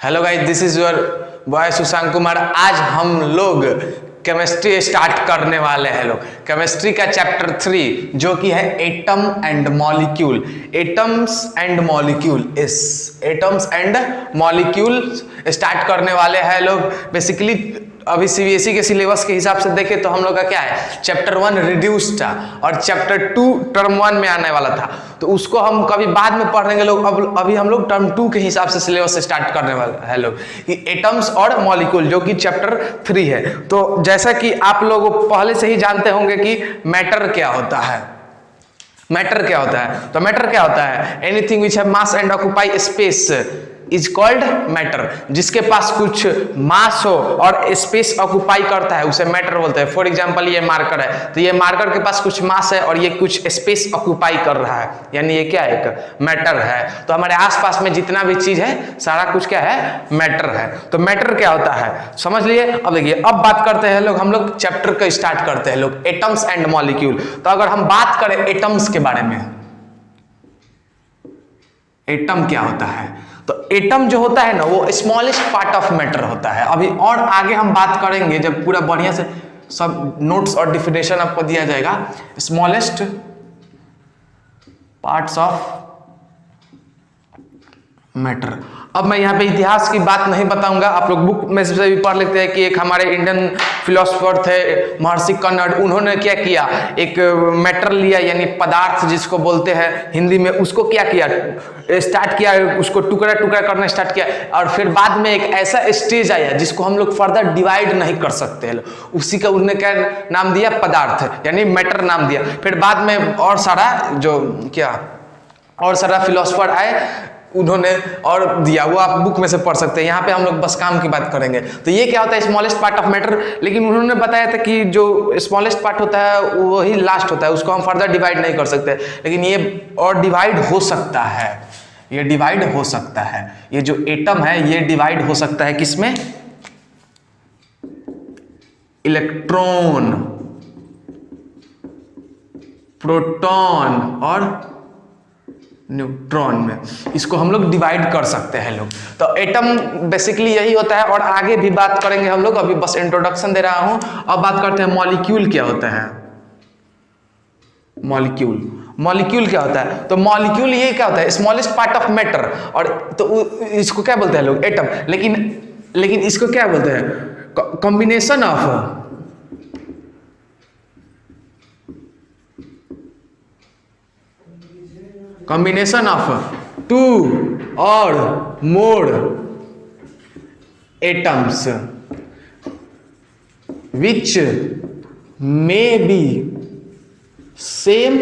Hello guys, this is your boy Sushant Kumar. आज हम लोग केमिस्ट्री स्टार्ट करने वाले हैं। लोग केमिस्ट्री का चैप्टर 3 जो कि है atom and molecule. Atoms and molecule start करने वाले हैं लोग। बेसिकली अभी सीबीएसई के सिलेबस के हिसाब से देखें तो हम लोग का क्या है, चैप्टर 1 रिड्यूस था और चैप्टर 2 टर्म 1 में आने वाला था, तो उसको हम कभी बाद में पढ़ेंगे लोग। अब अभी हम लोग टर्म 2 के हिसाब से सिलेबस स्टार्ट करने वाले हैं लोग, कि एटम्स और मॉलिक्यूल जो कि चैप्टर 3 है। तो जैसा कि आप लोग पहले से ही जानते होंगे कि मैटर क्या होता है। मैटर क्या होता है? तो मैटर क्या होता है? Anything which have mass and occupy space is called matter. जिसके पास कुछ मास हो और स्पेस ऑक्यूपाई करता है उसे मैटर बोलते हैं। फॉर एग्जांपल ये मार्कर है, तो ये मार्कर के पास कुछ मास है और ये कुछ स्पेस ऑक्यूपाई कर रहा है, यानी ये क्या है, एक मैटर है। तो हमारे आसपास में जितना भी चीज है सारा कुछ क्या है, मैटर है। तो मैटर क्या होता है समझ लिए। अब देखिए, अब बात करते हैं लोग, हम लोग चैप्टर का स्टार्ट करते हैं लोग, एटम्स एंड मॉलिक्यूल। तो अगर हम बात करें एटम्स के बारे में, एटम क्या होता है, तो एटम जो होता है ना वो स्मॉलेस्ट पार्ट ऑफ मैटर होता है। अभी और आगे हम बात करेंगे जब पूरा बढ़िया से सब नोट्स और डिफिनेशन आपको दिया जाएगा। Smallest parts of matter. अब मैं यहाँ पे इतिहास की बात नहीं बताऊंगा, आप लोग बुक में से भी पढ़ लेते हैं कि एक हमारे इंडियन फिलोसफर थे महर्षि कन्नड़। उन्होंने क्या किया, एक मैटर लिया यानी पदार्थ जिसको बोलते हैं हिंदी में, उसको क्या किया, स्टार्ट किया, उसको टुकड़ा टुकड़ा करना स्टार्ट किया। और फिर बाद में एक ऐसा स्टेज आया जिसको हम लोग फर्दर डिवाइड नहीं कर सकते, उसी का उन्होंने क्या नाम दिया, पदार्थ यानी मैटर नाम दिया। फिर बाद में और सारा जो क्या और सारा फिलोसफर आए, उन्होंने और दिया, वो आप बुक में से पढ़ सकते हैं। यहाँ पे हम लोग बस काम की बात करेंगे। तो ये क्या होता है, स्मॉलेस्ट पार्ट ऑफ मैटर। लेकिन उन्होंने बताया था कि जो स्मॉलेस्ट पार्ट होता है वही लास्ट होता है, उसको हम फर्दर डिवाइड नहीं कर सकते। लेकिन ये और डिवाइड हो सकता है, ये डिवाइड हो सकता है। ये जो एटम है ये डिवाइड हो सकता है किसमें, इलेक्ट्रॉन, प्रोटॉन और न्यूट्रॉन में। इसको हम लोग डिवाइड कर सकते हैं लोग। तो एटम बेसिकली यही होता है और आगे भी बात करेंगे हम लोग, अभी बस इंट्रोडक्शन दे रहा हूं। अब बात करते हैं मॉलिक्यूल क्या होता है। मॉलिक्यूल क्या होता है, तो मॉलिक्यूल ये क्या होता है, स्मॉलेस्ट पार्ट ऑफ मैटर। और तो इसको क्या बोलते हैं लोग, एटम। लेकिन इसको क्या बोलते हैं, कॉम्बिनेशन ऑफ टू और मोर atoms which may be same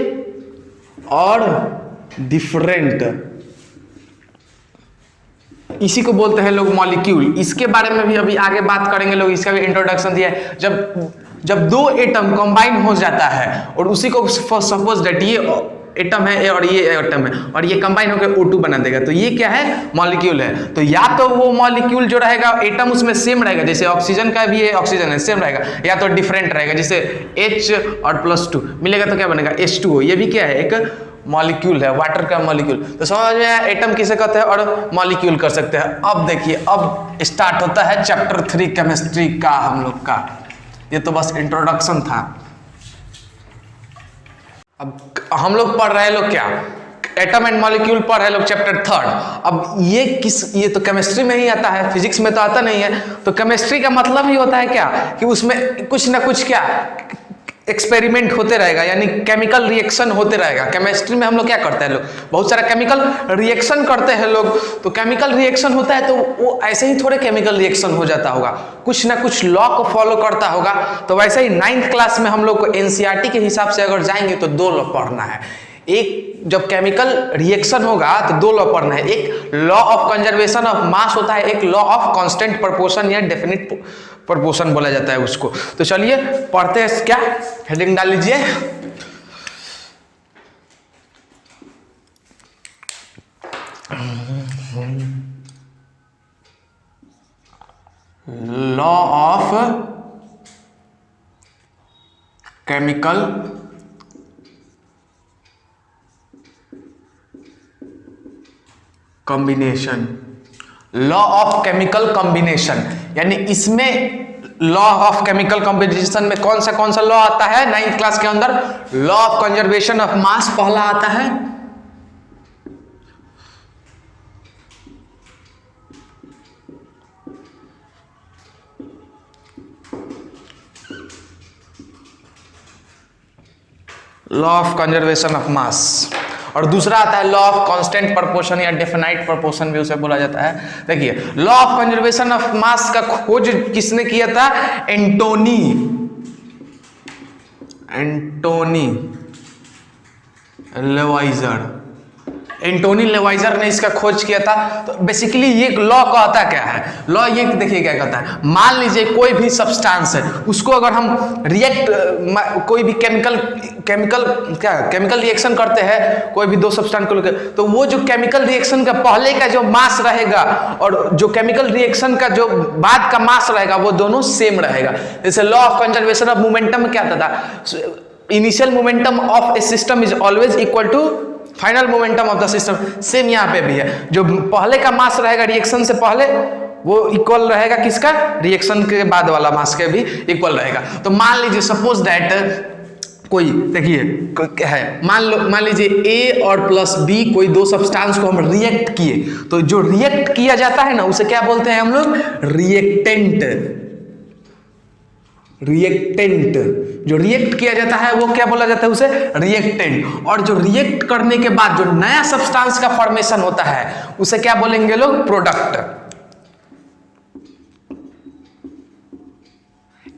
और डिफरेंट, इसी को बोलते हैं लोग मॉलिक्यूल। इसके बारे में भी अभी आगे बात करेंगे लोग, इसका भी इंट्रोडक्शन दिया है। जब दो एटम कंबाइन हो जाता है और उसी को सपोज दैट ये एटम है और ये एटम है और ये कंबाइन होकर O2 बना देगा, तो ये क्या है, मॉलिक्यूल है। तो या तो वो मॉलिक्यूल जो रहेगा एटम उसमें सेम रहेगा, जैसे ऑक्सीजन का भी है, ऑक्सीजन है सेम रहेगा, या तो डिफरेंट रहेगा, जैसे H और +2 मिलेगा तो क्या बनेगा, H2O। ये भी क्या है, एक मॉलिक्यूल है, वाटर का मॉलिक्यूल। तो समझ में आया एटम किसे कहते हैं और मॉलिक्यूल कर सकते हैं। अब देखिए, अब स्टार्ट होता है चैप्टर 3 केमिस्ट्री का हम लोग का। ये तो बस इंट्रोडक्शन था। अब हम लोग पढ़ रहे हैं लोग क्या, एटम एंड मॉलिक्यूल पढ़ रहे लोग चैप्टर 3। अब ये तो केमिस्ट्री में ही आता है, फिजिक्स में तो आता नहीं है। तो केमिस्ट्री का मतलब ही होता है क्या, कि उसमें कुछ ना कुछ क्या एक्सपेरिमेंट होते रहेगा, यानी केमिकल रिएक्शन होते रहेगा। केमिस्ट्री में हम लोग क्या करते हैं लोग, बहुत सारा केमिकल रिएक्शन करते हैं लोग। तो केमिकल रिएक्शन होता है तो वो ऐसे ही थोड़े केमिकल रिएक्शन हो जाता होगा, कुछ ना कुछ लॉ को फॉलो करता होगा। तो वैसे ही 9th क्लास में हम लोग को एनसीईआरटी के हिसाब से अगर जाएंगे तो 2 लॉ पढ़ना है। एक जब केमिकल रिएक्शन होगा तो 2 लॉ पढ़ना है, एक लॉ ऑफ कंजर्वेशन ऑफ मास होता है, एक लॉ ऑफ कांस्टेंट प्रोपोर्शन या डेफिनिट प्रोपोर्शन बोला जाता है उसको। तो चलिए पढ़ते हैं, क्या हेडिंग डाल लीजिए, law of chemical combination. Law of chemical combination, यानी इसमें लॉ ऑफ केमिकल कॉम्बिनेशन में कौन सा लॉ आता है 9th क्लास के अंदर? लॉ ऑफ कंजर्वेशन ऑफ मास पहला आता है, law of conservation of mass, और दूसरा आता है लॉ ऑफ कांस्टेंट प्रोपोर्शन या डेफिनाइट प्रोपोर्शन भी उसे बोला जाता है। देखिए लॉ ऑफ कंजर्वेशन ऑफ मास का खोज किसने किया था? एंटोनी लेवाइजर। एंटोनी लेवाइजर ने इसका खोज किया था। तो बेसिकली ये लॉ कहता क्या है? लॉ ये देखिए क्या कहता है, मान लीजिए कोई भी सब्सटेंस है, उसको अगर हम कोई भी केमिकल रिएक्शन करते हैं कोई भी दो सब्सटेंस को लेकर, तो वो जो केमिकल रिएक्शन का पहले का जो मास रहेगा और जो केमिकल रिएक्शन का जो बाद का मास रहेगा वो दोनों सेम रहेगा। जैसे law of conservation of momentum में क्या आता था? Initial momentum of a system is always equal to final momentum of the system. Same यहाँ पे भी है, जो पहले का मास रहेगा रिएक्शन से पहले वो इक्वल रहेगा किसका? रिएक्शन के बाद वाला मास के भी इक्वल रहेगा। तो मान लीजिए सपोज दैट कोई देखिए है, मान लीजिए ए और प्लस बी कोई दो सब्सटेंस को हम रिएक्ट किए, तो जो रिएक्ट किया जाता है ना उसे क्या बोलते हैं हम लोग? रिएक्टेंट। जो रिएक्ट किया जाता है वो क्या बोला जाता है? उसे रिएक्टेंट। और जो रिएक्ट करने के बाद जो नया सब्सटेंस का फॉर्मेशन होता है उसे क्या बोलेंगे लोग? प्रोडक्ट।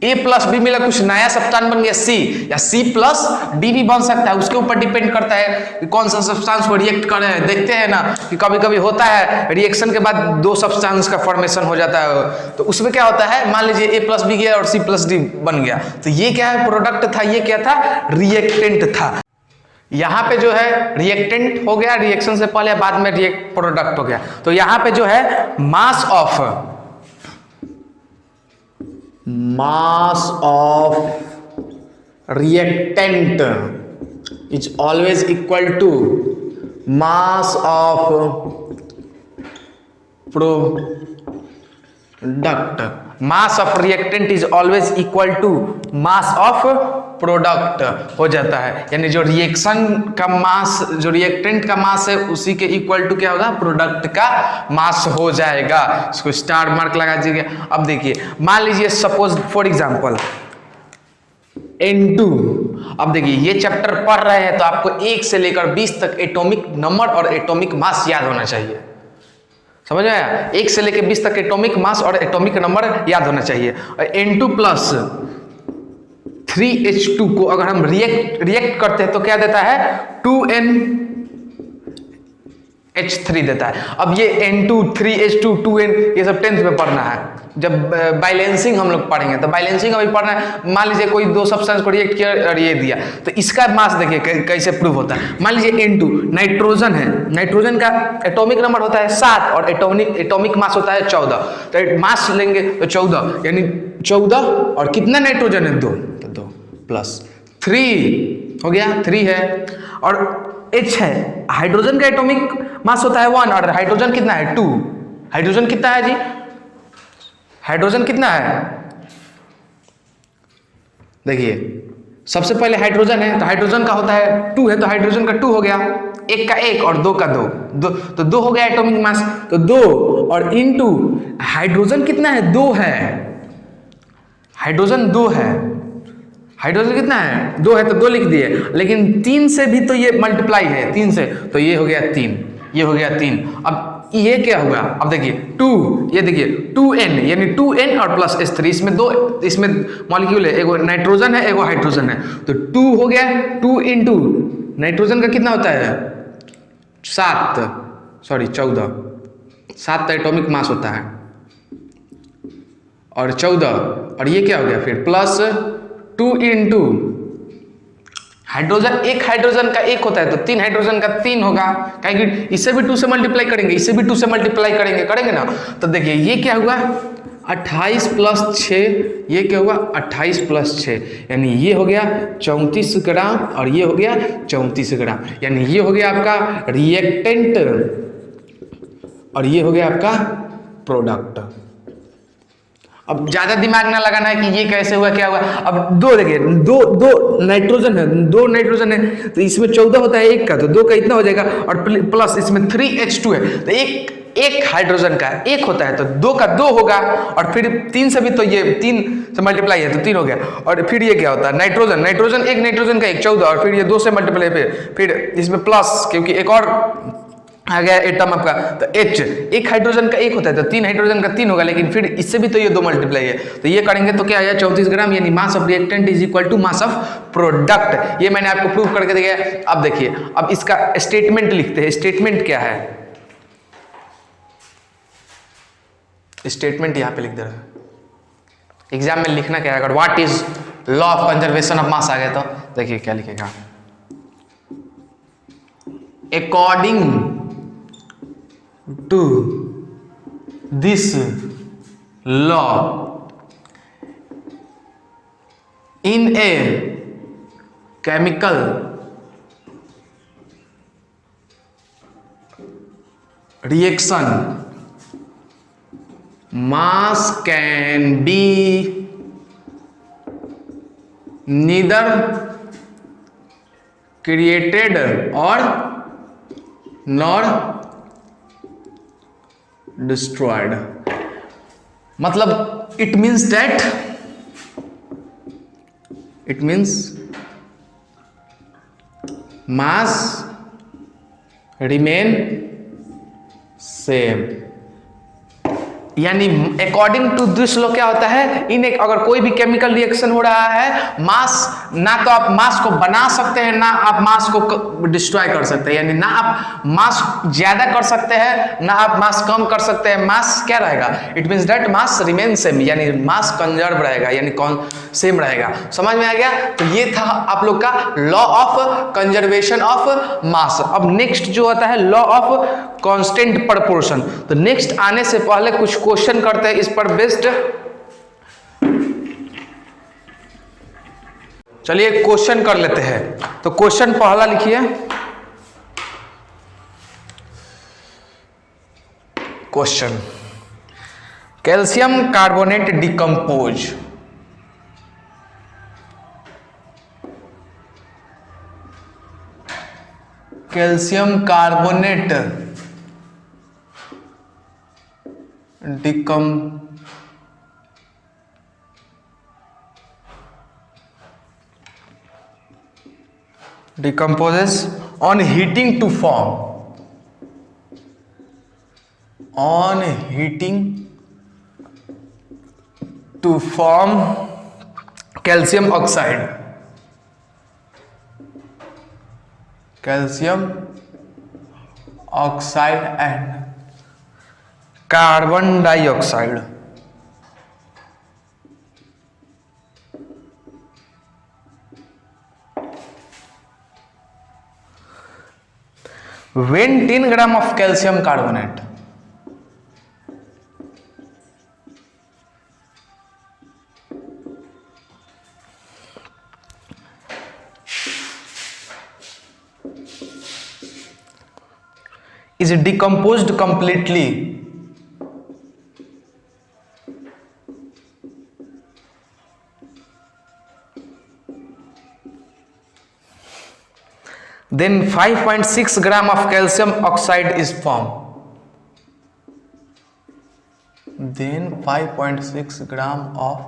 ए प्लस बी मिला कुछ नया सब्सटेंस बन गया सी, या सी प्लस डी भी बन सकता है, उसके ऊपर डिपेंड करता है कि कौन सा सब्सटेंस को रिएक्ट कर रहे हैं। देखते हैं ना कि कभी कभी होता है रिएक्शन के बाद दो सब्सटेंस का फॉर्मेशन हो जाता है, तो उसमें क्या होता है, मान लीजिए ए प्लस बी गया और सी प्लस डी बन गया, तो ये क्या है? प्रोडक्ट था। ये क्या था? रिएक्टेंट था। यहाँ पे जो है रिएक्टेंट हो गया रिएक्शन से पहले, बाद में प्रोडक्ट हो गया। तो यहाँ पे जो है mass of reactant is always equal to mass of product. Mass of reactant is always equal to mass of product हो जाता है, यानी जो रिएक्शन का मास, जो रिएक्टेंट का मास है उसी के इक्वल टू क्या होगा? प्रोडक्ट का मास हो जाएगा। इसको स्टार मार्क लगा दीजिए। अब देखिए मान लीजिए सपोज फॉर एग्जांपल N2। अब देखिए ये चैप्टर पढ़ रहे हैं तो आपको 1 से लेकर 20 तक एटॉमिक नंबर और एटॉमिक मास याद होना चाहिए। समझ में आया? 1 से लेकर 20 तक एटॉमिक मास और एटॉमिक नंबर याद होना चाहिए। N2 प्लस 3H2 को अगर हम रिएक्ट करते हैं तो क्या देता है? 2NH3 देता है। अब ये N2 3H2 2N ये सब 10th में पढ़ना है। जब बैलेंसिंग हम लोग पढ़ेंगे तो बैलेंसिंग अभी पढ़ना है। मान लीजिए कोई दो सब्सटेंस को रिएक्ट किया और ये दिया, तो इसका मास देखिए कैसे प्रूव होता है। मान लीजिए N2 नाइट्रोजन है, नाइट्रोजन का एटॉमिक नंबर होता है 7 और एटॉमिक मास होता है 14। तो मास लेंगे तो 14, यानी 14 और कितना नाइट्रोजन है? 2, तो 2 प्लस 3 हो गया, 3 है। और H है, हाइड्रोजन का एटॉमिक मास होता है 1 और हाइड्रोजन कितना है? 2। हाइड्रोजन कितना है जी? हाइड्रोजन कितना है? देखिए सबसे पहले हाइड्रोजन है तो हाइड्रोजन का होता है 2 है, तो हाइड्रोजन का 2 हो गया, 1 का 1 और 2 का 2, तो 2 हो गया एटॉमिक मास। तो 2 और इनटू हाइड्रोजन कितना है? 2 है। हाइड्रोजन 2 है। हाइड्रोजन कितना है? 2 है तो 2 लिख दिए, लेकिन 3 से भी तो ये मल्टीप्लाई है 3 से, तो ये हो गया 3, ये हो गया 3। अब ये क्या हुआ? अब देखिए 2, ये देखिए 2N यानी 2N और प्लस H3, इसमें इसमें मॉलिक्यूल है, एगो नाइट्रोजन है एगो हाइड्रोजन है, तो 2 हो गया। 2 इंटू नाइट्रोजन का कितना होता है? 14 7 एटॉमिक मास होता है और 14, और ये क्या हो गया फिर? प्लस 2 इंटू हाइड्रोजन, एक हाइड्रोजन का 1 होता है तो 3 हाइड्रोजन का 3 होगा, क्योंकि इससे भी 2 से मल्टीप्लाई करेंगे, इससे भी 2 से मल्टीप्लाई करेंगे ना। तो देखिए ये क्या हुआ? 28 प्लस 6, ये क्या हुआ? 28 प्लस 6, यानी ये हो गया 34 ग्राम और ये हो गया 34 ग्राम, यानी ये हो गया आपका रिएक्टेंट और ये हो गया आपका प्रोडक्ट। अब ज्यादा दिमाग ना लगाना है कि ये कैसे हुआ क्या हुआ। अब दो देखिए, दो नाइट्रोजन है, दो नाइट्रोजन है तो इसमें 14 होता है एक का, तो दो का इतना हो जाएगा, और प्लस इसमें 3H2 है तो एक हाइड्रोजन का एक होता है तो दो का दो होगा, और फिर 3 से भी तो ये 3 से मल्टीप्लाई है तो 3 हो गया, और फिर ये क्या होता है नाइट्रोजन एक नाइट्रोजन का एक 14, और फिर ये 2 से मल्टीप्लाई फिर इसमें प्लस, क्योंकि एक और आ गया एटम आपका, तो H एक हाइड्रोजन का एक होता है तो 3 हाइड्रोजन का 3 होगा, लेकिन फिर इससे भी तो ये 2 मल्टीप्लाई है तो ये करेंगे तो क्या आया 34 ग्राम, यानी mass of reactant is equal to mass of product. ये मैंने आपको प्रूव करके दिया। अब देखिए, अब इसका स्टेटमेंट लिखते हैं। स्टेटमेंट क्या है, स्टेटमेंट यहां पे लिख दे रहा है। एग्जाम में लिखना क्या है, अगर what is law of conservation of mass आ गया तो देखिए क्या लिखेगा, according to this law in a chemical reaction mass can be neither created or nor destroyed। मतलब it means mass remain same, यानी अकॉर्डिंग टू दिस लॉ क्या होता है, इन एक अगर कोई भी केमिकल रिएक्शन हो रहा है, मास ना तो आप मास को बना सकते हैं ना आप मास को डिस्ट्रॉय कर सकते हैं, यानी ना आप मास ज्यादा कर सकते हैं ना आप मास कम कर सकते हैं। मास क्या रहेगा, it means that mass remain same, यानी मास कंजर्व रहेगा, यानी कौन सेम रहेगा। समझ में आ गया। तो ये था आप लोग का लॉ ऑफ कंजर्वेशन ऑफ मास। अब नेक्स्ट जो होता है लॉ ऑफ कांस्टेंट प्रोपोर्शन। तो नेक्स्ट आने से पहले कुछ क्वेश्चन करते हैं इस पर बेस्ड। चलिए क्वेश्चन कर लेते हैं। तो क्वेश्चन पहला लिखिए, question calcium carbonate decompose calcium carbonate decomposes on heating to form calcium oxide and carbon dioxide। When 10 gram of calcium carbonate is decomposed completely then 5.6 gram of calcium oxide is formed। Then 5.6 gram of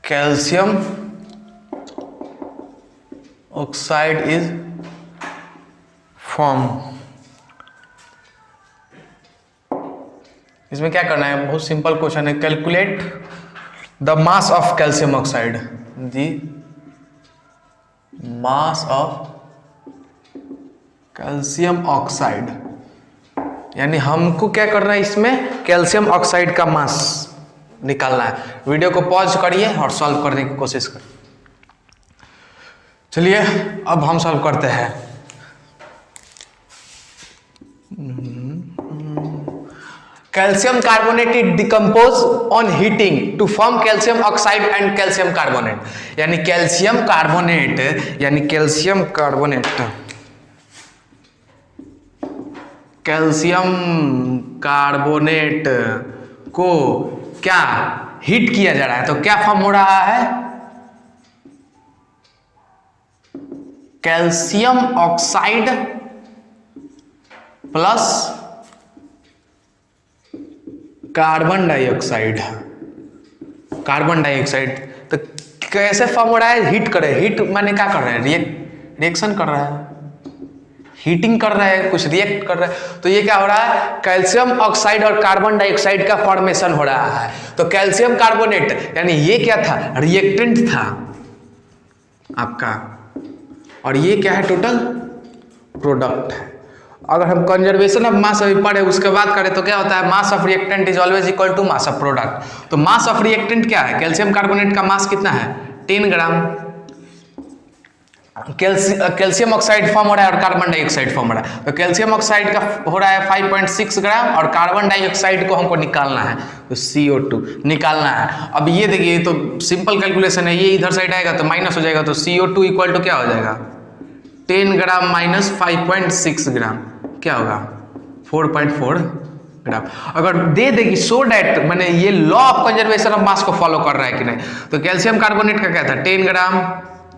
calcium oxide is formed। इसमें क्या करना है, बहुत simple question है। Calculate the mass of calcium oxide, the mass of calcium oxide, यानी हमको क्या करना है, इसमें कैल्शियम ऑक्साइड का मास निकालना है। वीडियो को पॉज करिए और सॉल्व करने की कोशिश करिए। चलिए अब हम सॉल्व करते हैं। Calcium carbonate decompose on heating to form calcium oxide and calcium carbonate, यानी कैल्शियम कार्बोनेट कैल्शियम कार्बोनेट को क्या हीट किया जा रहा है, तो क्या फॉर्म हो रहा है, calcium oxide plus carbon dioxide. Carbon dioxide तो कैसे फॉर्म हो रहा है, हीट करे, हीट माने क्या कर रहे हैं, रिएक्शन कर रहा है, हीटिंग कर रहा है, कुछ रिएक्ट कर रहा है। तो ये क्या हो रहा है, कैल्शियम ऑक्साइड और कार्बन डाइऑक्साइड का फॉर्मेशन हो रहा है। तो कैल्शियम कार्बोनेट यानी ये क्या था, रिएक्टेंट था आपका, और ये क्या है, टोटल प्रोडक्ट है। अगर हम कंजर्वेशन ऑफ मास अभी पढ़े उसके बाद करें तो क्या होता है, mass of reactant is always equal to mass of product. तो मास ऑफ रिएक्टेंट क्या है, कैल्शियम कार्बोनेट का मास कितना है 10 ग्राम, कैल्शियम ऑक्साइड फॉर्म हो रहा है और कार्बन डाइऑक्साइड फॉर्म हो रहा है। तो कैल्शियम ऑक्साइड का हो रहा है 5.6 ग्राम और कार्बन डाइऑक्साइड को हमको निकालना है, तो CO2 निकालना है। अब ये देखिए तो सिंपल कैलकुलेशन है, ये इधर साइड आएगा तो माइनस हो जाएगा, तो CO2 इक्वल टू क्या हो जाएगा, 10 ग्राम माइनस 5.6 ग्राम क्या होगा 4.4 ग्राम। अगर दे देगी सो डैट मैंने ये लॉ ऑफ कंजर्वेशन ऑफ मास को फॉलो कर रहा है कि नहीं, तो कैल्शियम कार्बोनेट का क्या था 10 ग्राम,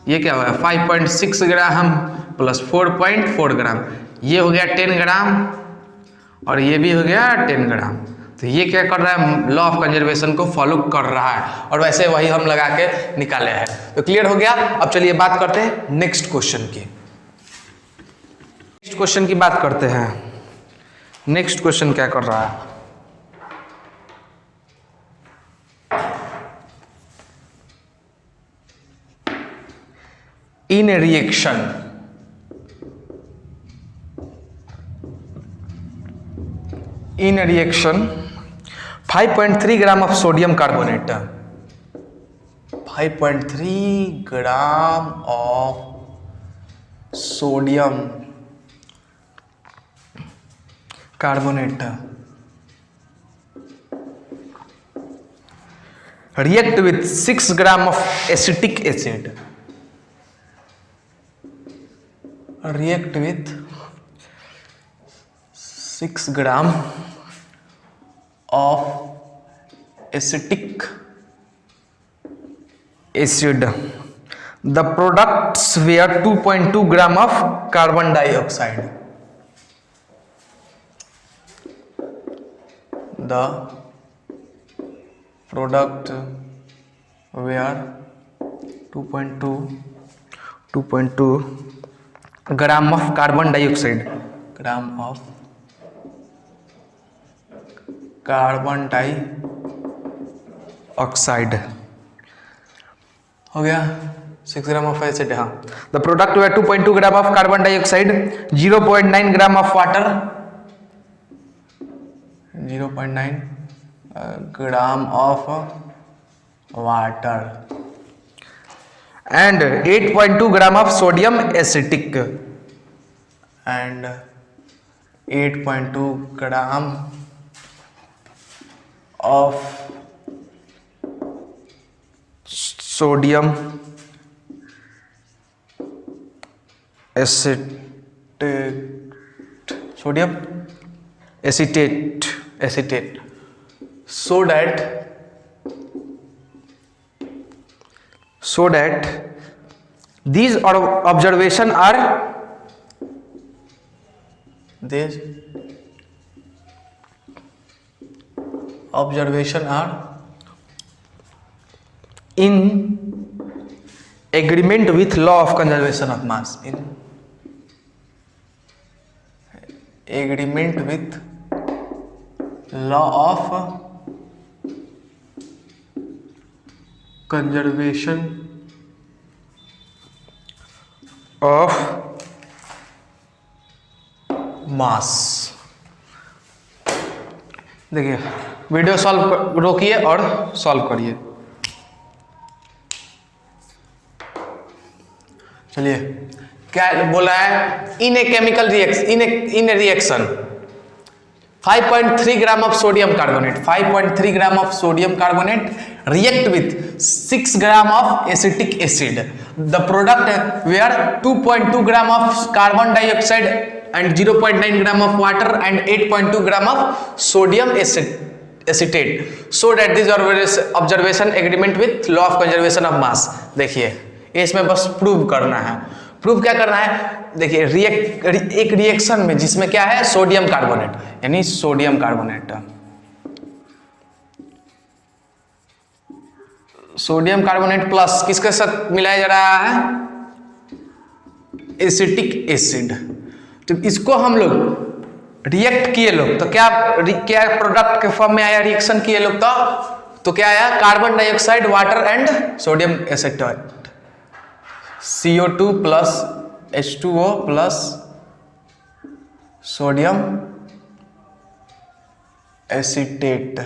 ये क्या होगा 5.6 ग्राम प्लस 4.4 ग्राम, ये हो गया 10 ग्राम और ये भी हो गया 10 ग्राम। तो ये क्या कर रहा है, लॉ ऑफ कंजर्वेशन को फॉलो कर रहा है, और वैसे वही हम लगा के निकाले हैं। तो क्लियर हो गया। अब चलिए बात करते हैं नेक्स्ट क्वेश्चन की। नेक्स्ट क्वेश्चन की बात करते हैं। नेक्स्ट क्वेश्चन क्या कर रहा है, in a reaction in a reaction 5.3 gram of sodium carbonate, 5.3 gram of sodium carbonate react with 6 gram of acetic acid, react with 6 gram of acetic acid. The products were 2.2 gram of carbon dioxide. The product were 2.2 gram of carbon dioxide, gram of carbon dioxide हो गया 6 gram of acid. हाँ, the product way 2.2 gram of carbon dioxide, 0.9 gram of water, 0.9 gram of water and 8.2 gram of sodium acetic, and 8.2 gram of sodium acetate, so that these observations are in agreement with law of conservation of mass, in agreement with law of conservation of मास। देखिए video solve रोकिए और solve करिए। चलिए क्या बोला है, in a chemical reaction, in a reaction 5.3 gram of sodium carbonate, 5.3 gram of sodium carbonate react with 6 gram of acetic acid. The product were 2.2 gram of carbon dioxide and 0.9 gram of water and 8.2 gram of sodium acetate. So that this observation agreement with law of conservation of mass. देखिए ये इसमें बस prove करना है। Prove क्या करना है? देखिए एक रिएक्शन में जिसमें क्या है सोडियम कार्बोनेट, यानी sodium carbonate, sodium carbonate plus किसके साथ मिलाया जा रहा है? Acetic acid. तो इसको हम लोग रिएक्ट किए लोग तो क्या प्रोडक्ट के फॉर्म में आया? रिएक्शन किए लोग तो क्या आया? Carbon dioxide, water and sodium acetate, CO2 plus H2O plus sodium acetate.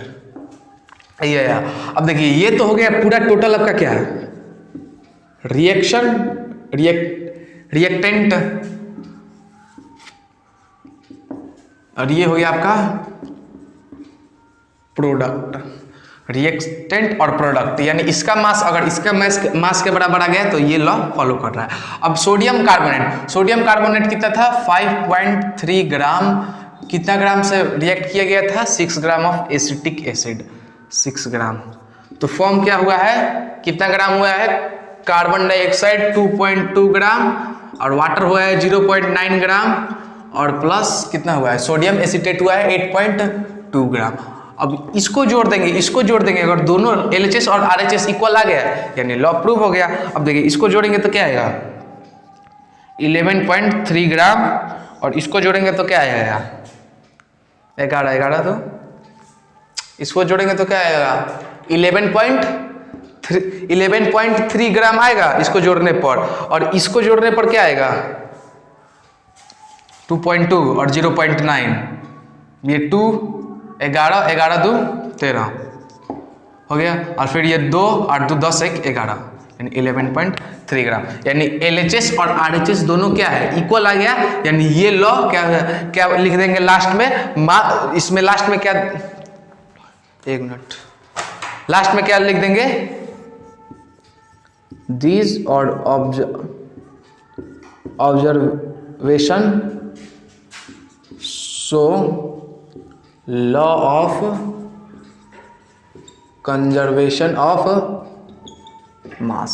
ये अब देखिए ये तो हो गया पूरा टोटल आपका क्या है? रिएक्शन, रिएक्टेंट, और ये हो गया आपका प्रोडक्ट। रिएक्टेंट और प्रोडक्ट, यानी इसका मास अगर इसका मास के बराबर आ गया तो ये लॉ फॉलो कर रहा है। अब सोडियम कार्बोनेट कितना था? 5.3 ग्राम। कितना ग्राम से रिएक्ट किया गया था? 6 ग्राम ऑफ एसिटिक एसिड, 6 ग्राम। तो फॉर्म क्या हुआ है? कितना ग्राम हुआ है? कार्बन डाइऑक्साइड 2.2 ग्राम और वाटर हुआ है 0.9 ग्राम और प्लस कितना हुआ है? सोडियम एसिटेट हुआ है 8.2 ग्राम। अब इसको जोड़ देंगे, अगर दोनों LHS और RHS इक्वल आ गया यानी लॉ प्रूव हो गया। अब देखिए इसको जोड़ेंगे तो क्या आएगा? 11.3 ग्राम और इसको जोड़ेंगे तो क्या आएगा? 11 तो इसको जोड़ेंगे तो क्या आएगा? 11.3 ग्राम आएगा इसको जोड़ने पर, और इसको जोड़ने पर क्या आएगा? 2.2 और 0.9, ये 2 11 2 13 हो गया, और फिर ये 2 और 2 10 1 11 यानी 11.3 ग्राम। यानी LHS और RHS दोनों क्या है? इक्वल आ गया। यानी ये लॉ क्या लिख देंगे लास्ट में? इसमें लास्ट में क्या, एक मिनट, लास्ट में क्या लिख देंगे? These और observation so law of conservation of मास।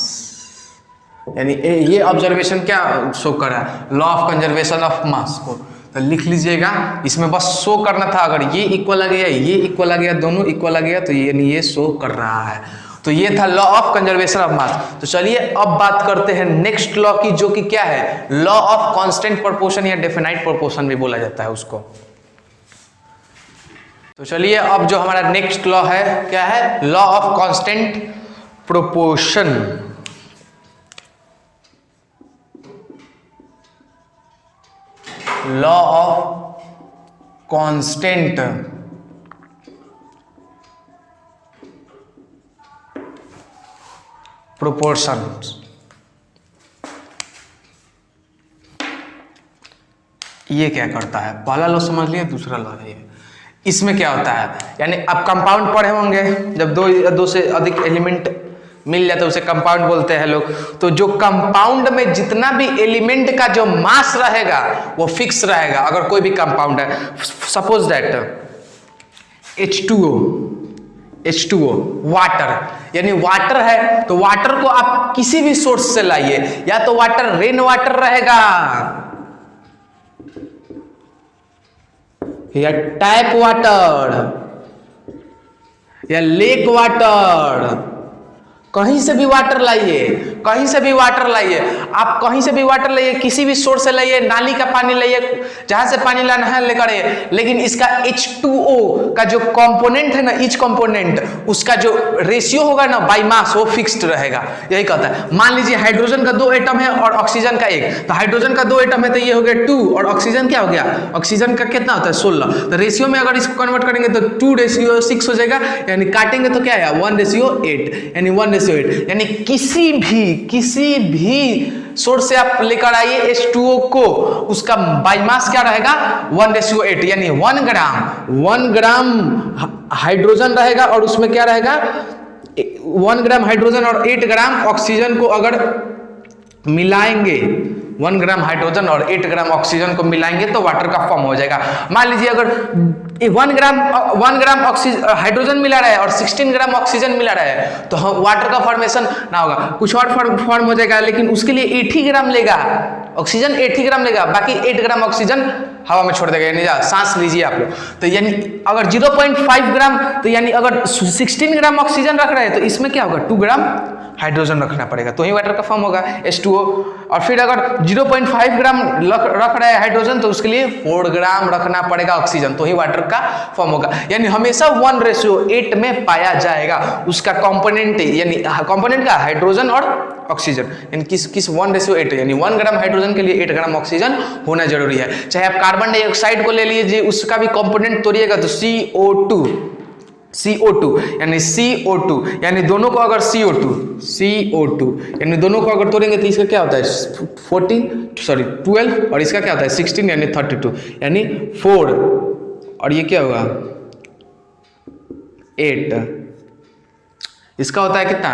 यानी ये ऑब्जर्वेशन क्या शो कर रहा है? लॉ ऑफ कंजर्वेशन ऑफ मास को तो लिख लीजिएगा। इसमें बस शो करना था, अगर ये इक्वल आ गया, ये इक्वल आ गया, दोनों इक्वल आ गया तो ये शो कर रहा है। तो ये था लॉ ऑफ कंजर्वेशन ऑफ मास। तो चलिए अब बात करते हैं नेक्स्ट लॉ की, जो कि क्या है? लॉ ऑफ कांस्टेंट प्रोपोर्शन या डेफिनाइट प्रोपोर्शन भी बोला जाता है उसको। तो चलिए अब जो हमारा नेक्स्ट लॉ है क्या है? Law of constant proportion. Law of constant proportion. ये क्या करता है? पहला लॉ समझ लिया, दूसरा लॉ है ये। इसमें क्या होता है? यानी आप कंपाउंड पढ़े होंगे, जब दो से अधिक एलिमेंट मिल जाता है उसे कंपाउंड बोलते हैं लोग। तो जो कंपाउंड में जितना भी एलिमेंट का जो मास रहेगा वो फिक्स रहेगा। अगर कोई भी कंपाउंड है, सपोज दैट H2O वाटर, यानी वाटर है तो वाटर को आप किसी भी सोर्स से लाइए, या तो वाटर रेन वाटर रहेगा या टैप वाटर या लेक वाटर, कहीं से भी वाटर लाइए, कहीं से भी वाटर लाइए, आप कहीं से भी वाटर लाइए, किसी भी सोर्स से लाइए, नाली का पानी लाइए, जहां से पानी लाना है लेकर आइए, लेकिन इसका H2O का जो कंपोनेंट है ना, ईच कंपोनेंट, उसका जो रेशियो होगा ना बाय मास, वो फिक्स्ड रहेगा। यही कहता है। मान लीजिए हाइड्रोजन का 2 एटम है और ऑक्सीजन का 1, तो हाइड्रोजन का 2 एटम है तो ये हो गया 2, और ऑक्सीजन क्या हो गया? ऑक्सीजन का कितना होता है? 16। तो रेशियो में अगर इसको कन्वर्ट करेंगे तो 2:6 हो जाएगा, यानी काटेंगे तो क्या आया? 1:8, यानी 1:8। यानी किसी भी सोर्स से आप लेकर आइए H2O को, उसका बाय मास क्या रहेगा? 1:8, यानी 1 ग्राम हाइड्रोजन रहेगा और उसमें क्या रहेगा? 1 ग्राम हाइड्रोजन और 8 ग्राम ऑक्सीजन को अगर मिलाएंगे, 1 ग्राम हाइड्रोजन और 8 ग्राम ऑक्सीजन को मिलाएंगे तो वाटर का फॉर्म हो जाएगा। मान लीजिए अगर 1 ग्राम हाइड्रोजन मिला रहा है और 16 ग्राम ऑक्सीजन मिला रहा है तो वाटर का फॉर्मेशन ना होगा, कुछ और फॉर्म हो जाएगा, लेकिन उसके लिए 8 ही ग्राम लेगा ऑक्सीजन, 8 ही ग्राम लेगा, बाकी 8 ग्राम ऑक्सीजन हवा में छोड़ देगा, यानी सांस लीजिए आप लोग। तो यानी अगर 0.5 ग्राम, तो यानी अगर 16 ग्राम ऑक्सीजन रख रहे हैं तो इसमें क्या होगा, 2 ग्राम हाइड्रोजन रखना पड़ेगा, तो ही वाटर का फॉर्म होगा H2O। और फिर अगर 0.5 ग्राम रख रहा है हाइड्रोजन तो उसके लिए 4 ग्राम रखना पड़ेगा ऑक्सीजन, तो ही वाटर का फॉर्म होगा। यानी हमेशा 1:8 में पाया जाएगा उसका कंपोनेंट, यानी कंपोनेंट का हाइड्रोजन और ऑक्सीजन, यानी किस 1:8, यानी 1 ग्राम हाइड्रोजन के लिए 8 ग्राम ऑक्सीजन होना जरूरी है। चाहे आप कार्बन डाइऑक्साइड को ले लीजिए, उसका भी कंपोनेंट तोड़िएगा तो CO2 यानी CO2, यानी दोनों को अगर CO2 यानी दोनों को अगर तोड़ेंगे तो इसका क्या होता है 12 और इसका क्या होता है 16 यानी 32, यानी 4 और ये क्या होगा 8, इसका होता है कितना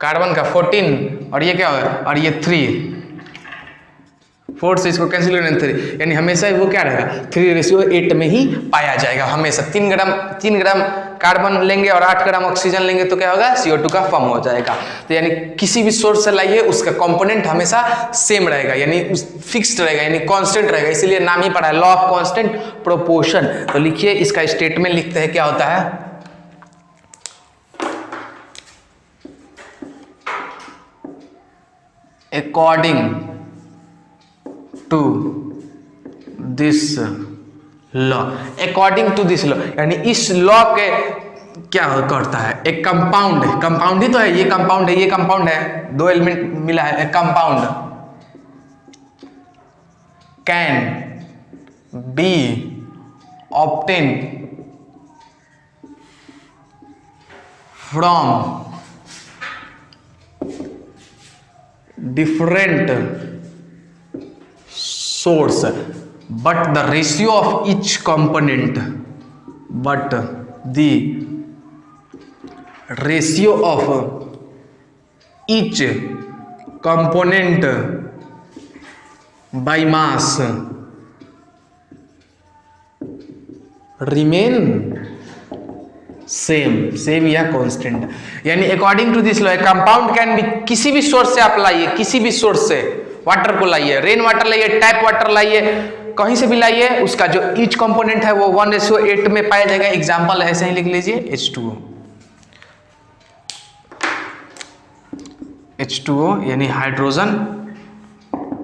कार्बन का 14 और ये क्या होगा और ये 3, 4 से इसको कैंसिल करना 3, यानी हमेशा वो क्या रहेगा 3:8 में ही पाया जाएगा हमेशा। 3 ग्राम कार्बन लेंगे और 8 ग्राम ऑक्सीजन लेंगे तो क्या होगा CO2 का फॉर्म हो जाएगा। तो यानी किसी भी सोर्स से लाइए उसका कंपोनेंट हमेशा सेम रहेगा, यानी फिक्स्ड रहेगा, यानी कांस्टेंट रहेगा, इसीलिए नाम ही पड़ा है लॉ ऑफ कांस्टेंट प्रोपोर्शन। तो लिखिए इसका स्टेटमेंट लिखते हैं, क्या होता है according to this law, according to this law यानी इस लॉ के क्या करता है, एक कंपाउंड ही तो है, ये कंपाउंड है 2 एलिमेंट मिला है, एक compound can B obtain from different source but the ratio of each component by mass remain same या कांस्टेंट। यानी according to this law compound can be, किसी भी सोर्स से आप लाइए, किसी भी सोर्स से वाटर को लाइए, रेन वाटर लाइए, टैप वाटर लाइए, कहीं से भी लाइए, उसका जो ईच कंपोनेंट है वो 1:8 में पाया जाएगा। एग्जांपल ऐसे ही लिख लीजिए H2O यानी हाइड्रोजन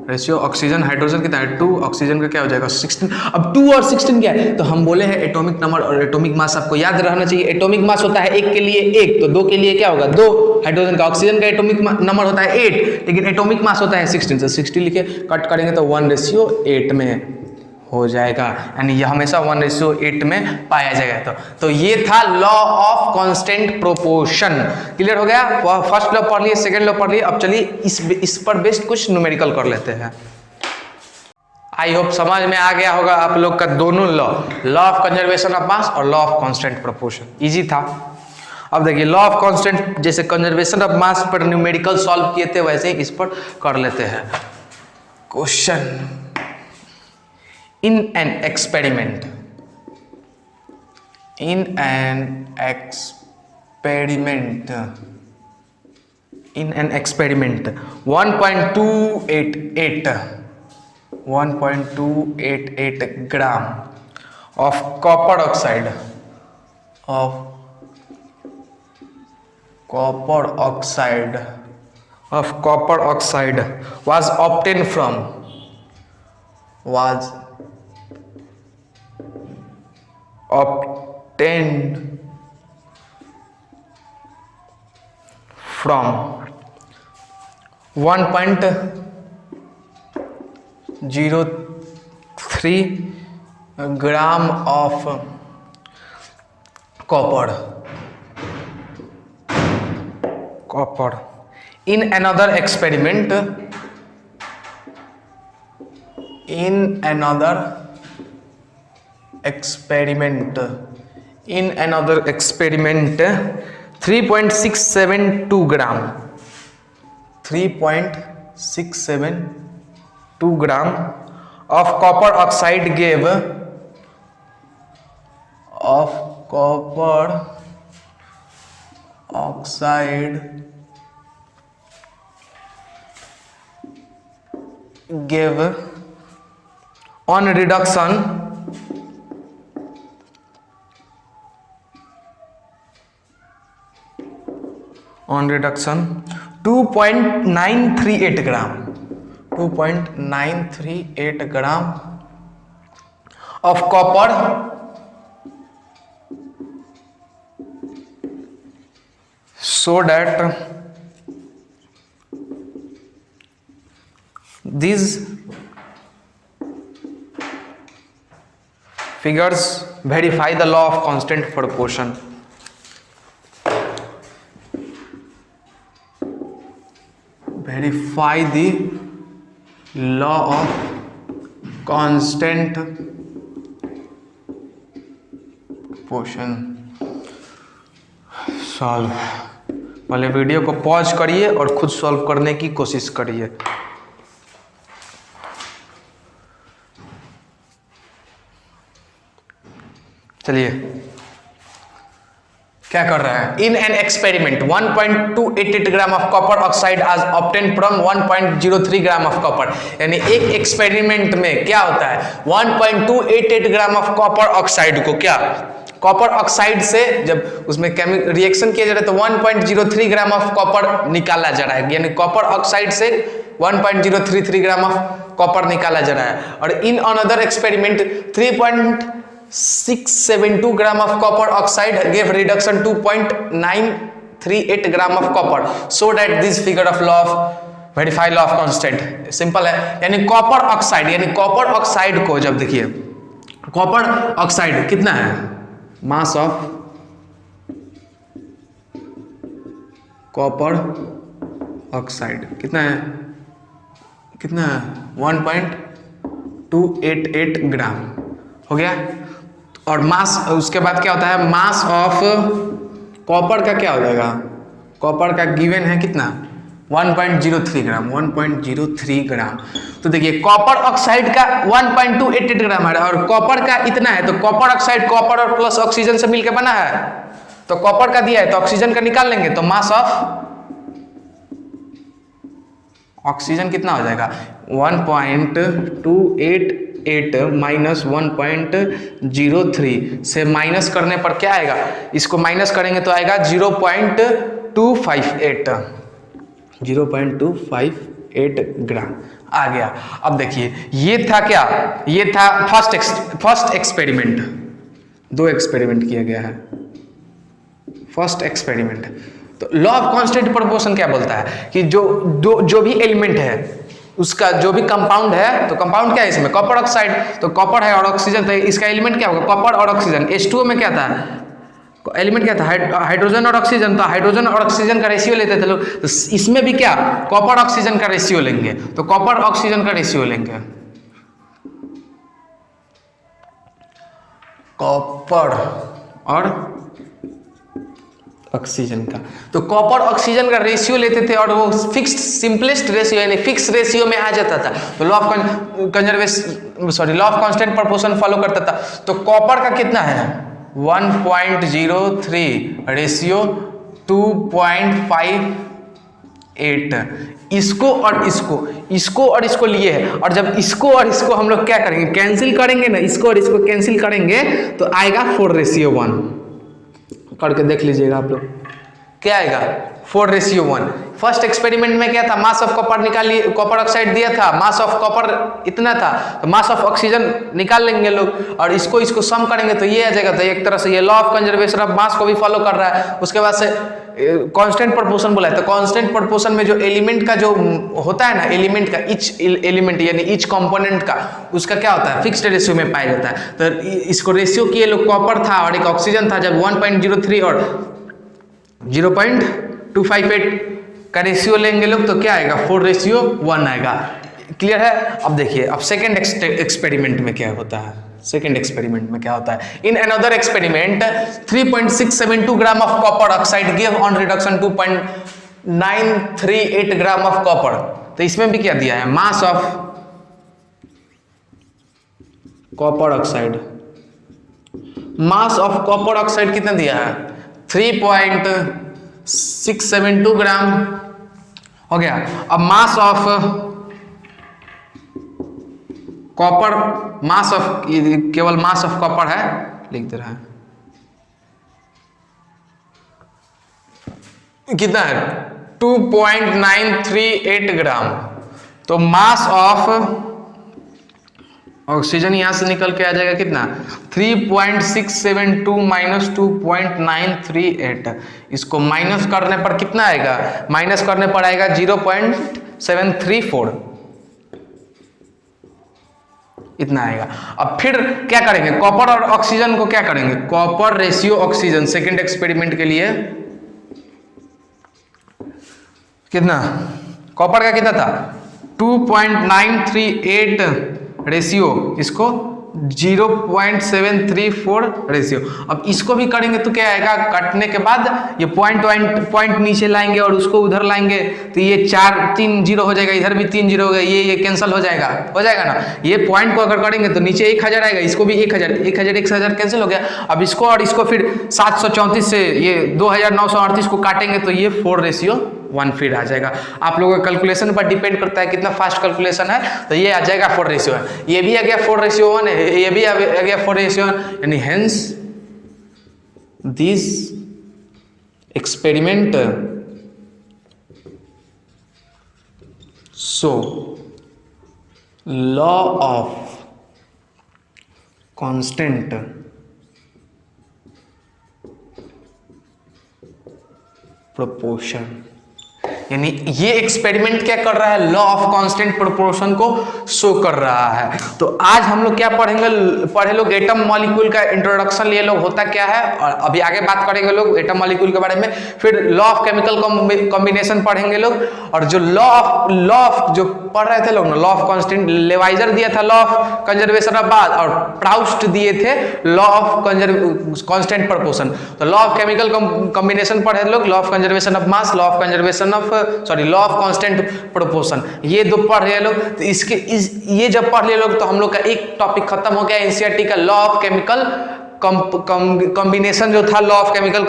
रेशियो ऑक्सीजन हाइड्रोजन कितना है 2, ऑक्सीजन का क्या हो जाएगा 16। अब 2 और 16 क्या है, तो हम बोले हैं एटॉमिक नंबर और एटॉमिक मास आपको याद रहना चाहिए। एटॉमिक मास होता है 1 के लिए 1, तो 2 के लिए क्या होगा 2, हाइड्रोजन का। ऑक्सीजन का एटॉमिक नंबर होता है 8, लेकिन एटॉमिक मास होता है 16, तो 60 लिखे कट करेंगे तो 1:8 में हो जाएगा, यानी यह हमेशा 1:8 में पाया जाएगा। तो ये था law of constant proportion. Clear हो गया, फर्स्ट लॉ पढ़ लिए, सेकंड लॉ पढ़ लिए, अब चलिए इस पर बेस्ड कुछ न्यूमेरिकल कर लेते हैं। आई होप समझ में आ गया होगा आप लोग का दोनों law of conservation of mass और law of constant proportion. Easy था। अब देखिए लॉ ऑफ कांस्टेंट, जैसे कंजर्वेशन ऑफ मास पर न्यूमेरिकल सॉल्व किए थे वैसे ही इस पर कर लेते हैं। Question, in an experiment 1.288 gram of copper oxide was obtained from obtained from 1.03 gram of copper in another experiment in another experiment 3.672 gram 3.672 2 gram of copper oxide gave on reduction 2.938 gram 2.938 gram of copper so that these figures verify the law of constant proportion. Verify the law of constant proportion. Solve, पहले video को pause करिए और खुद solve करने की कोशिश करिए। चलिए क्या कर रहा है, in an experiment 1.288 gram of copper oxide आज obtain from 1.03 gram of copper, यानी एक एक्सपेरिमेंट में क्या होता है 1.288 ग्राम ऑफ कॉपर ऑक्साइड को क्या कॉपर ऑक्साइड से जब उसमें रिएक्शन किया जा रहा है तो 1.03 ग्राम ऑफ कॉपर निकाला जा रहा है, यानी कॉपर ऑक्साइड से 1.033 ग्राम ऑफ कॉपर निकाला जा रहा है। और in another experiment 3.672 gram of copper oxide gave reduction 2.938 gram of copper, so that this figure of law of verify law of constant. Simple है, यानी कॉपर ऑक्साइड, यानी कॉपर ऑक्साइड को जब देखिए कॉपर ऑक्साइड कितना है, मास ऑफ कॉपर ऑक्साइड कितना है 1.288 ग्राम हो गया। और मास, उसके बाद क्या होता है मास ऑफ कॉपर का क्या हो जाएगा, कॉपर का गिवन है कितना 1.03 ग्राम 1.03 ग्राम। तो देखिए कॉपर ऑक्साइड का 1.288 ग्राम है और कॉपर का इतना है, तो कॉपर ऑक्साइड कॉपर और प्लस ऑक्सीजन से मिलकर बना है, तो कॉपर का दिया है तो ऑक्सीजन का निकाल लेंगे, तो मास ऑफ ऑक्सीजन कितना हो जाएगा 1.288 माइनस 1.03 से माइनस करने पर क्या आएगा, इसको माइनस करेंगे तो आएगा 0.258 ग्राम आ गया। अब देखिए ये था क्या, ये था फर्स्ट एक्सपेरिमेंट, 2 एक्सपेरिमेंट किया गया है फर्स्ट एक्सपेरिमेंट। तो लॉ ऑफ कांस्टेंट प्रोपोर्शन क्या बोलता है कि जो भी एलिमेंट है उसका जो भी कंपाउंड है, तो कंपाउंड क्या है इसमें कॉपर ऑक्साइड, तो कॉपर है और ऑक्सीजन, तो इसका एलिमेंट क्या होगा कॉपर और ऑक्सीजन। H2O में क्या था एलिमेंट क्या था हाइड्रोजन और ऑक्सीजन, तो हाइड्रोजन और ऑक्सीजन का रेशियो लेते थे लोग, तो इसमें भी क्या कॉपर ऑक्सीजन का रेशियो लेंगे, तो कॉपर ऑक्सीजन का रेशियो लेंगे कॉपर और ऑक्सीजन का, तो कॉपर ऑक्सीजन का रेशियो लेते थे और वो फिक्स्ड सिंपलेस्ट रेशियो यानी फिक्स रेशियो में आ जाता था, तो law of law of constant proportion follow करता था। तो कॉपर का कितना है 1.03 रेशियो 2.58, इसको और इसको लिए है, और जब इसको और इसको हम लोग क्या करेंगे कैंसिल करेंगे ना, इसको और इसको कैंसिल करेंगे तो आएगा 4:1 करके देख लीजिएगा आप लोग क्या आएगा 4:1। फर्स्ट एक्सपेरिमेंट में क्या था मास ऑफ कॉपर निकालिए, कॉपर ऑक्साइड दिया था, मास ऑफ कॉपर इतना था, तो मास ऑफ ऑक्सीजन निकाल लेंगे लोग और इसको सम करेंगे तो ये आ जाएगा। तो एक तरह से ये लॉ ऑफ कंजर्वेशन ऑफ मास को भी फॉलो कर रहा है। उसके बाद से कांस्टेंट प्रोपोर्शन बोला है, तो कांस्टेंट प्रोपोर्शन में जो एलिमेंट का जो होता है ना, एलिमेंट का ईच एलिमेंट यानी ईच कंपोनेंट का उसका क्या होता है फिक्स्ड रेशियो में पाया जाता है। तो इसको रेशियो किए लोग कॉपर था और एक ऑक्सीजन था, जब 1.03 और 0.258 का रेशियो लेंगे लोग तो क्या आएगा 4:1 आएगा। क्लियर है। अब देखिए अब सेकेंड एक्सपेरिमेंट में क्या होता है, सेकेंड एक्सपेरिमेंट में क्या होता है। In another experiment 3.672 gram of copper oxide give on reduction 2.938 gram of copper. तो इसमें भी क्या दिया है mass of copper oxide, mass of copper oxide कितना दिया है 3.672 ग्राम हो गया। अब mass of copper, mass of, केवल मास ऑफ कॉपर है, लिख दे रहा है कितना है 2.938 ग्राम। तो मास ऑफ ऑक्सीजन यहां से निकल के आ जाएगा कितना 3.672 माइनस 2.938। इसको माइनस करने पर कितना आएगा, माइनस करने पर आएगा 0.734, इतना आएगा। अब फिर क्या करेंगे, कॉपर और ऑक्सीजन को क्या करेंगे, copper ratio oxygen second experiment के लिए कितना, कॉपर का कितना था 2.938 रेशियो, इसको 0.734 रेशियो। अब इसको भी करेंगे तो क्या आएगा, कटने के बाद ये पॉइंट नीचे लाएंगे और उसको उधर लाएंगे तो ये 3 जीरो हो जाएगा, इधर भी 3 जीरो हो गया, ये कैंसिल हो जाएगा ना। ये पॉइंट को अगर करेंगे तो नीचे 1000 आएगा, इसको भी 1000 कैंसिल हो गया। अब इसको और इसको फिर 734 से ये 2938 को काटेंगे तो ये 4:1 फिर आ जाएगा। आप लोगों का कैलकुलेशन पर डिपेंड करता है कितना फास्ट कैलकुलेशन है, तो ये आ जाएगा 4:1। ये भी आ गया 4:1 है, ये भी आ गया 4:1, यानी hence this experiment so law of constant proportion, यानी ये एक्सपेरिमेंट क्या कर रहा है, लॉ ऑफ कांस्टेंट प्रोपोर्शन को शो कर रहा है। तो आज हम लोग क्या पढ़े लोग एटम मॉलिक्यूल का इंट्रोडक्शन लिए लोग होता क्या है, और अभी आगे बात करेंगे लोग एटम मॉलिक्यूल के बारे में। फिर लॉ ऑफ केमिकल कॉम्बिनेशन पढ़ेंगे लोग, और जो लॉ ऑफ जो पढ़ रहे थे लोग ना, लॉ ऑफ कांस्टेंट, लेवाइजर दिया था law of conservation of mass, और प्राउस्ट दिए थे लॉ ऑफ कांस्टेंट प्रोपोर्शन। तो लॉ ऑफ केमिकल कॉम्बिनेशन पढ़े लोग, law of conservation of mass, law of conservation of law of constant proportion, ये दो पढ़ रहे लोग। तो ये जब पढ़ लिए लोग तो हम लोग का एक टॉपिक खत्म हो गया एनसीईआरटी का, लॉ ऑफ केमिकल कॉम्बिनेशन जो था, लॉ ऑफ केमिकल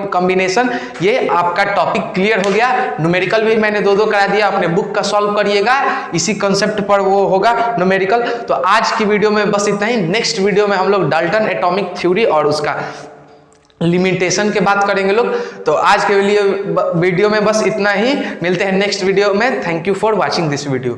कॉम्बिनेशन, ये आपका टॉपिक क्लियर हो गया। न्यूमेरिकल भी मैंने 2 करा दिया, अपने बुक का सॉल्व करिएगा, इसी कंसेप्ट पर वो होगा न्यूमेरिकल। तो आज की वीडियो में बस इतना ही। नेक्स्ट वीडियो में हम लोग डाल्टन एटॉमिक थ्योरी और उसका लिमिटेशन के बात करेंगे लोग। तो आज के लिए वीडियो में बस इतना ही, मिलते हैं नेक्स्ट वीडियो में। Thank you for watching this video.